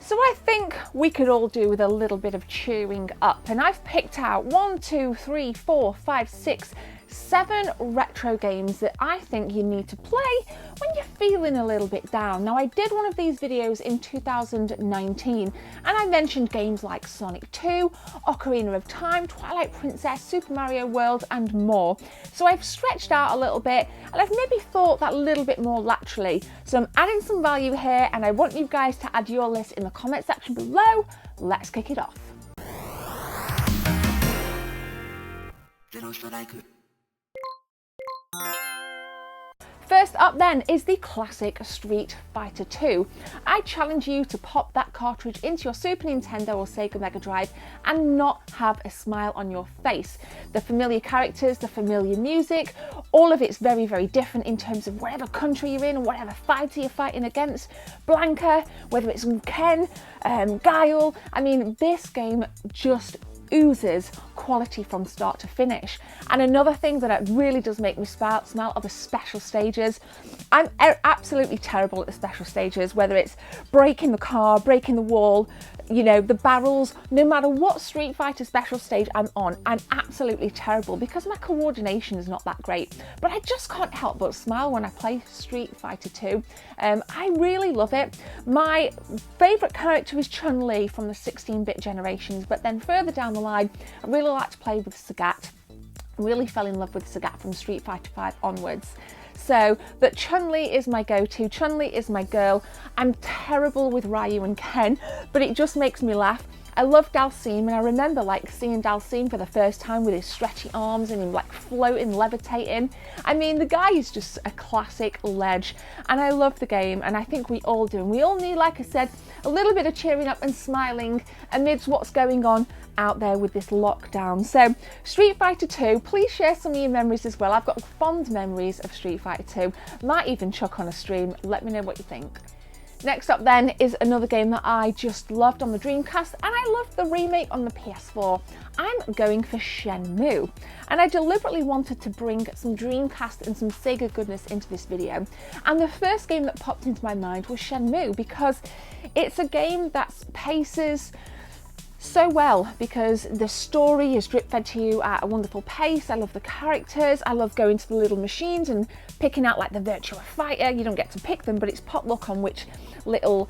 So I think we could all do with a little bit of cheering up, and I've picked out 1, 2, 3, 4, 5, 6, 7 retro games that I think you need to play when you're feeling a little bit down. Now, I did one of these videos in 2019 and I mentioned games like Sonic 2, Ocarina of Time, Twilight Princess, Super Mario World and more. So I've stretched out a little bit and I've maybe thought that little bit more laterally. So I'm adding some value here and I want you guys to add your list in the comment section below. Let's kick it off. First up then is the classic Street Fighter 2. I challenge you to pop that cartridge into your Super Nintendo or Sega Mega Drive and not have a smile on your face. The familiar characters, the familiar music, all of it's very, very different in terms of whatever country you're in and whatever fighter you're fighting against. Blanka, whether it's Ken, Guile, I mean, this game just oozes quality from start to finish. And another thing that really does make me smile are the special stages. I'm absolutely terrible at the special stages, whether it's breaking the car, breaking the wall, you know, the barrels. No matter what Street Fighter special stage I'm on, I'm absolutely terrible because my coordination is not that great. But I just can't help but smile when I play Street Fighter 2. I really love it. My favourite character is Chun-Li from the 16-bit generations, but then further down the line, I really like to play with Sagat. Really fell in love with Sagat from Street Fighter 5 onwards. So, but Chun-Li is my go-to, Chun-Li is my girl. I'm terrible with Ryu and Ken, but it just makes me laugh. I love Dalsim, and I remember like seeing Dalsim for the first time with his stretchy arms and him like floating, levitating. I mean, the guy is just a classic ledge, and I love the game, and I think we all do. And we all need, like I said, a little bit of cheering up and smiling amidst what's going on out there with this lockdown. So Street Fighter 2, please share some of your memories as well. I've got fond memories of Street Fighter 2. Might even chuck on a stream. Let me know what you think. Next up then is another game that I just loved on the Dreamcast, and I loved the remake on the PS4. I'm going for Shenmue, and I deliberately wanted to bring some Dreamcast and some Sega goodness into this video. And the first game that popped into my mind was Shenmue, because it's a game that paces so well, because the story is drip fed to you at a wonderful pace. I love the characters, I love going to the little machines and picking out like the Virtua Fighter. You don't get to pick them, but it's potluck on which little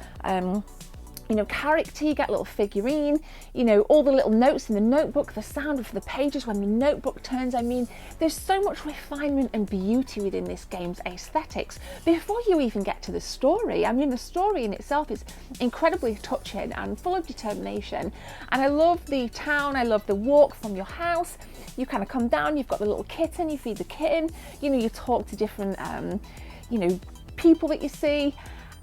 you know, character, you get a little figurine, you know, all the little notes in the notebook, the sound of the pages when the notebook turns. I mean, there's so much refinement and beauty within this game's aesthetics before you even get to the story. I mean, the story in itself is incredibly touching and full of determination. And I love the town, I love the walk from your house. You kind of come down, you've got the little kitten, you feed the kitten, you know, you talk to different, you know, people that you see.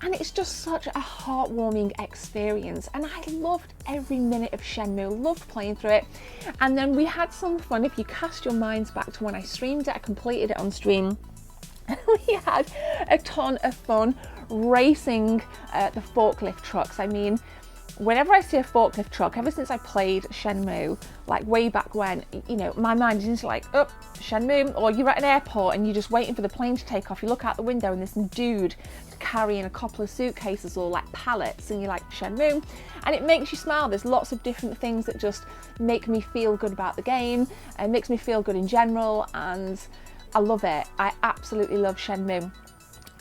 And it's just such a heartwarming experience, and I loved every minute of Shenmue, loved playing through it. And then we had some fun. If you cast your minds back to when I streamed it, I completed it on stream. We had a ton of fun racing the forklift trucks. I mean, whenever I see a forklift truck, ever since I played Shenmue, like way back when, you know, my mind is just like, oh, Shenmue, or you're at an airport and you're just waiting for the plane to take off. You look out the window and there's some dude carrying a couple of suitcases or like pallets, and you're like, Shenmue, and it makes you smile. There's lots of different things that just make me feel good about the game, and makes me feel good in general, and I love it. I absolutely love Shenmue.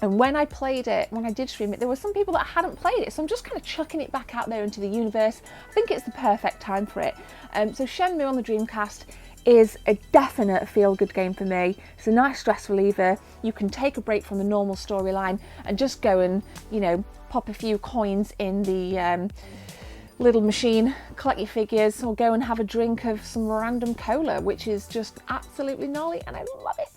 And when I played it, when I did stream it, there were some people that hadn't played it, so I'm just kind of chucking it back out there into the universe. I think it's the perfect time for it. So Shenmue on the Dreamcast is a definite feel-good game for me. It's a nice stress reliever. You can take a break from the normal storyline and just go and, you know, pop a few coins in the little machine, collect your figures, or go and have a drink of some random cola, which is just absolutely gnarly, and I love it.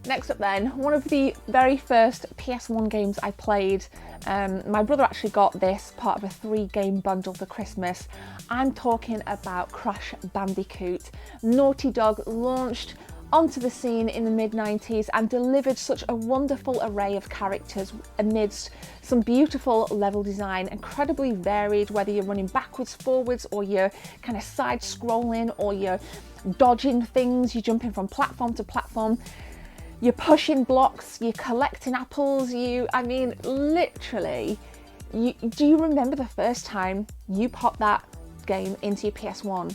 Next up then, one of the very first PS1 games I played, my brother actually got this part of a 3-game bundle for Christmas. I'm talking about Crash Bandicoot. Naughty Dog launched onto the scene in the mid-90s and delivered such a wonderful array of characters amidst some beautiful level design, incredibly varied, whether you're running backwards, forwards, or you're kind of side scrolling, or you're dodging things, you're jumping from platform to platform. You're pushing blocks, you're collecting apples, I mean, literally, Do you remember the first time you popped that game into your PS1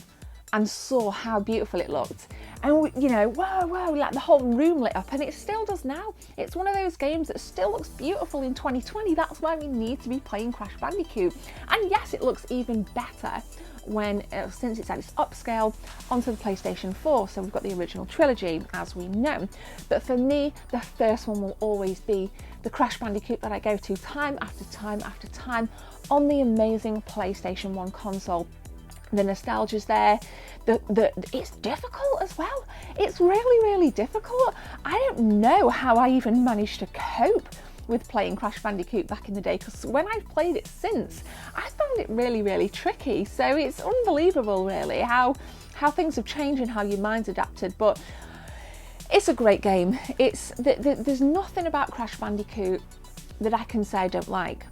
and saw how beautiful it looked? And you know, whoa, like the whole room lit up, and it still does now. It's one of those games that still looks beautiful in 2020. That's why we need to be playing Crash Bandicoot. And yes, it looks even better when since it's at its upscale onto the PlayStation 4. So we've got the original trilogy, as we know. But for me, the first one will always be the Crash Bandicoot that I go to time after time after time on the amazing PlayStation 1 console. The nostalgia's there. It's difficult as well. It's really difficult. I don't know how I even managed to cope with playing Crash Bandicoot back in the day, because when I've played it since, I found it really tricky. So it's unbelievable really how things have changed and how your mind's adapted. But it's a great game. There's nothing about Crash Bandicoot that I can say I don't like.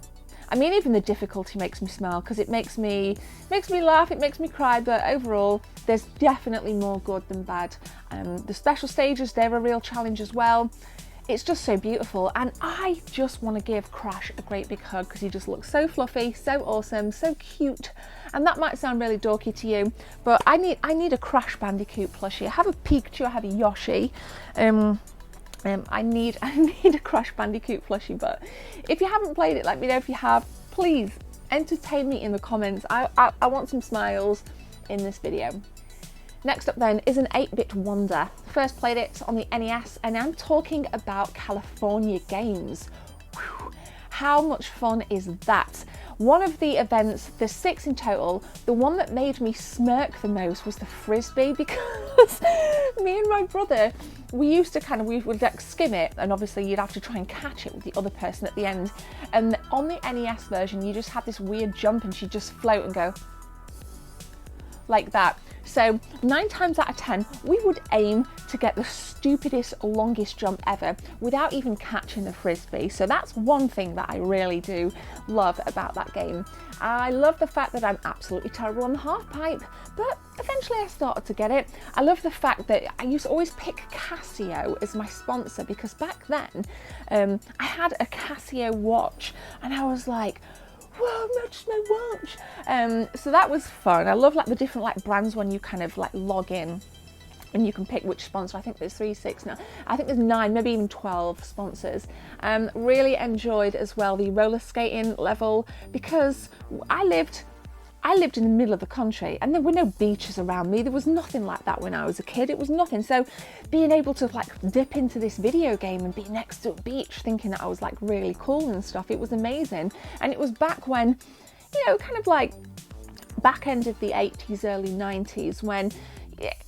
I mean, even the difficulty makes me smile, because it makes me laugh, it makes me cry, but overall, there's definitely more good than bad. The special stages, they're a real challenge as well. It's just so beautiful, and I just want to give Crash a great big hug, because he just looks so fluffy, so awesome, so cute. And that might sound really dorky to you, but I need a Crash Bandicoot plushie. I have a Pikachu, I have a Yoshi. I need a Crash Bandicoot plushie, but if you haven't played it, let me know if you have. Please entertain me in the comments. I want some smiles in this video. Next up then is an 8-bit wonder. First played it on the NES, and I'm talking about California Games. Whew. How much fun is that? One of the events, there's 6 in total, the one that made me smirk the most was the Frisbee, because me and my brother, we would like skim it, and obviously you'd have to try and catch it with the other person at the end. And on the NES version, you just had this weird jump and she'd just float and go like that. So 9 times out of 10, we would aim to get the stupidest, longest jump ever without even catching the Frisbee. So that's one thing that I really do love about that game. I love the fact that I'm absolutely terrible on the half pipe, but eventually I started to get it. I love the fact that I used to always pick Casio as my sponsor, because back then I had a Casio watch and I was like, whoa, that's my watch. So that was fun. I love like the different like brands when you kind of like log in and you can pick which sponsor. I think there's 3, 6 now. I think there's 9, maybe even 12 sponsors. Really enjoyed as well the roller skating level, because I lived in the middle of the country and there were no beaches around me. There was nothing like that when I was a kid. It was nothing. So being able to like dip into this video game and be next to a beach thinking that I was like really cool and stuff, it was amazing. And it was back when, you know, kind of like back end of the 80s, early 90s, when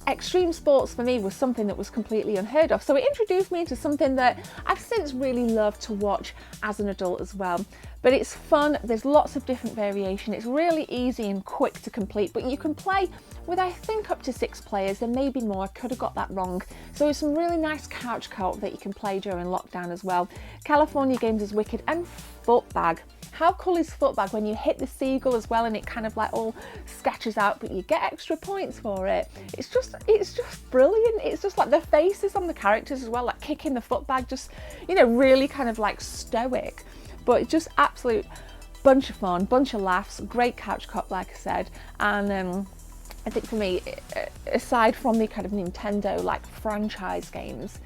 extreme sports for me was something that was completely unheard of. So it introduced me into something that I've since really loved to watch as an adult as well. But it's fun, there's lots of different variation, it's really easy and quick to complete, but you can play with I think up to 6 players, there may be more, I could have got that wrong. So it's some really nice couch co-op that you can play during lockdown as well. California Games is wicked. And Footbag. How cool is Footbag when you hit the seagull as well and it kind of like all sketches out, but you get extra points for it. It's just brilliant. It's just like the faces on the characters as well, like kicking the footbag, just, you know, really kind of like stoic. But it's just absolute bunch of fun, bunch of laughs, great couch co-op like I said. And I think for me, aside from the kind of Nintendo like franchise games,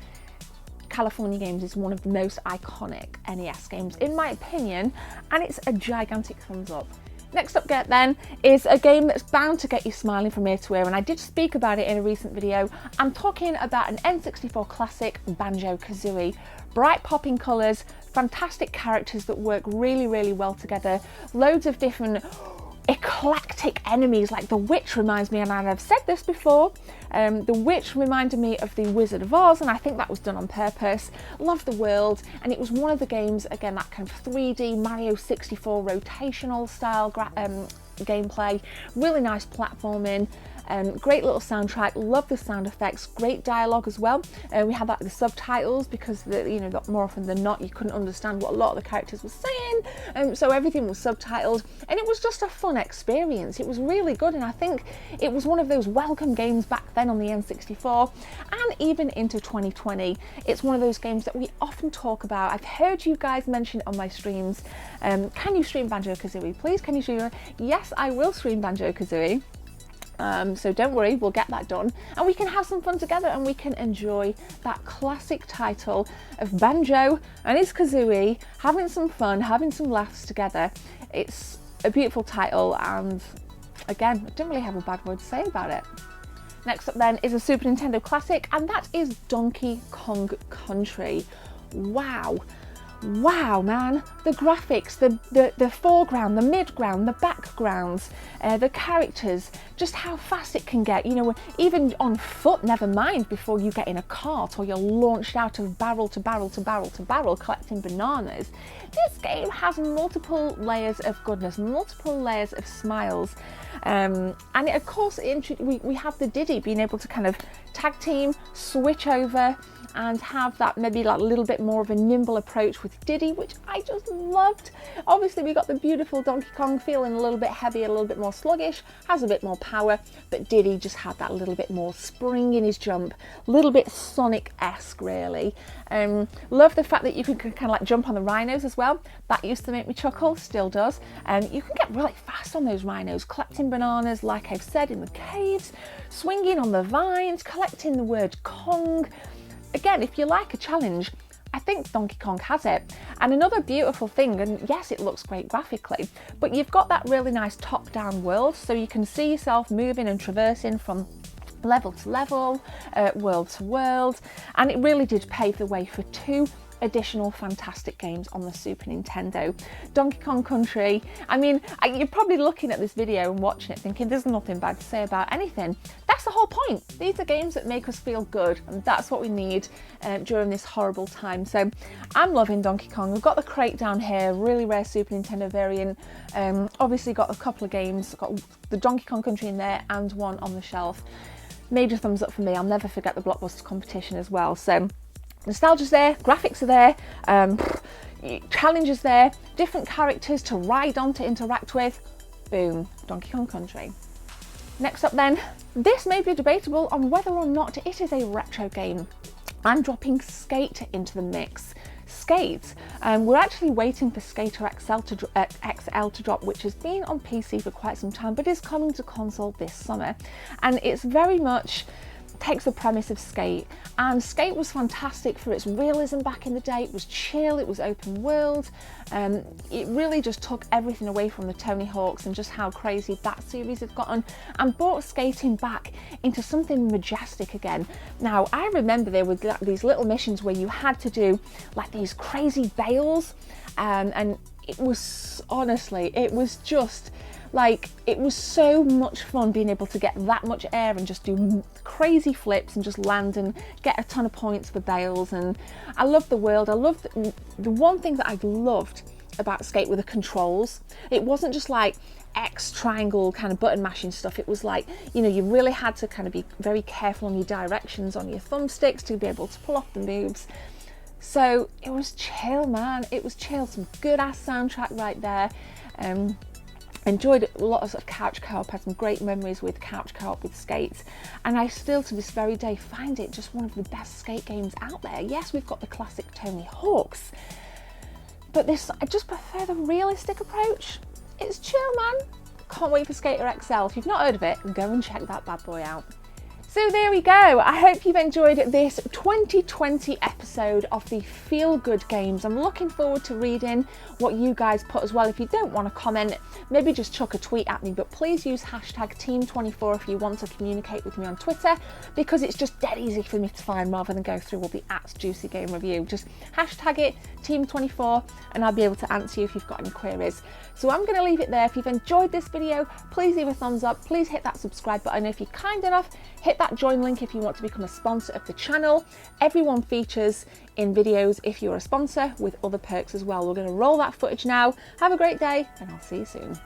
California Games is one of the most iconic NES games in my opinion, and it's a gigantic thumbs up. Next up then is a game that's bound to get you smiling from ear to ear, and I did speak about it in a recent video. I'm talking about an N64 classic, Banjo-Kazooie. Bright popping colours, fantastic characters that work really well together, loads of different eclectic enemies, like the witch reminds me, and I've said this before, the witch reminded me of the Wizard of Oz, and I think that was done on purpose. Love the world, and it was one of the games, again, that kind of 3D Mario 64 rotational style gameplay, really nice platforming, Great little soundtrack, love the sound effects, great dialogue as well. We had that with the subtitles because more often than not you couldn't understand what a lot of the characters were saying, so everything was subtitled, and it was just a fun experience. It was really good, and I think it was one of those welcome games back then on the N64, and even into 2020. It's one of those games that we often talk about. I've heard you guys mention it on my streams. Can you stream Banjo-Kazooie, please? Can you stream? Yes, I will stream Banjo-Kazooie. So don't worry, we'll get that done, and we can have some fun together, and we can enjoy that classic title of Banjo and his Kazooie, having some fun, having some laughs together. It's a beautiful title, and again, I don't really have a bad word to say about it. Next up then is a Super Nintendo classic, and that is Donkey Kong Country. Wow, man, the graphics, the foreground, the midground, the backgrounds, the characters, just how fast it can get, even on foot, never mind before you get in a cart or you're launched out of barrel to barrel to barrel to barrel collecting bananas. This game has multiple layers of goodness, multiple layers of smiles. And of course, we have the Diddy being able to kind of tag team, switch over, and have that maybe like a little bit more of a nimble approach with Diddy, which I just loved. Obviously we got the beautiful Donkey Kong feeling a little bit heavier, a little bit more sluggish, has a bit more power, but Diddy just had that little bit more spring in his jump, a little bit Sonic-esque really. Love the fact that you can kind of like jump on the rhinos as well. That used to make me chuckle, still does. You can get really fast on those rhinos, collecting bananas like I've said in the caves, swinging on the vines, collecting the word Kong. Again, if you like a challenge, I think Donkey Kong has it. And another beautiful thing, and yes, it looks great graphically, but you've got that really nice top-down world, so you can see yourself moving and traversing from level to level, world to world, and it really did pave the way for two additional fantastic games on the Super Nintendo. Donkey Kong Country, I mean, you're probably looking at this video and watching it thinking there's nothing bad to say about anything. That's the whole point. These are games that make us feel good, and that's what we need during this horrible time. So I'm loving Donkey Kong. We've got the crate down here, really rare Super Nintendo variant. Obviously got a couple of games, got the Donkey Kong Country in there and one on the shelf. Major thumbs up for me. I'll never forget the Blockbuster competition as well. So nostalgia's there, graphics are there, challenges there, different characters to ride on, to interact with. Boom, Donkey Kong Country. Next up then, this may be debatable on whether or not it is a retro game. I'm dropping Skate into the mix. Skate, we're actually waiting for Skater XL to drop, which has been on PC for quite some time, but is coming to console this summer. And it's very much takes the premise of Skate, and Skate was fantastic for its realism back in the day. It was chill, it was open world, it really just took everything away from the Tony Hawks and just how crazy that series had gotten, and brought skating back into something majestic again. Now I remember there were these little missions where you had to do like these crazy bails, and it was honestly, it was just like, it was so much fun being able to get that much air and just do crazy flips and just land and get a ton of points for bails. And I loved the world. I loved the one thing that I loved about Skate were the controls. It wasn't just like X, triangle kind of button mashing stuff. It was like, you really had to kind of be very careful on your directions on your thumbsticks to be able to pull off the moves. So it was chill, man. It was chill. Some good ass soundtrack right there. Enjoyed a lot of couch co-op, had some great memories with couch co-op with Skate, and I still to this very day find it just one of the best Skate games out there. Yes, we've got the classic Tony Hawks, but I just prefer the realistic approach. It's chill, man. Can't wait for Skater XL. If you've not heard of it, go and check that bad boy out. So there we go. I hope you've enjoyed this 2020 episode of the Feel Good Games. I'm looking forward to reading what you guys put as well. If you don't want to comment, maybe just chuck a tweet at me, but please use hashtag Team24 if you want to communicate with me on Twitter, because it's just dead easy for me to find rather than go through all the @Juicy Game Review. Just hashtag it Team24 and I'll be able to answer you if you've got any queries. So I'm going to leave it there. If you've enjoyed this video, please leave a thumbs up. Please hit that subscribe button. If you're kind enough, hit that join link if you want to become a sponsor of the channel. Everyone features in videos if you're a sponsor with other perks as well. We're going to roll that footage now. Have a great day and I'll see you soon.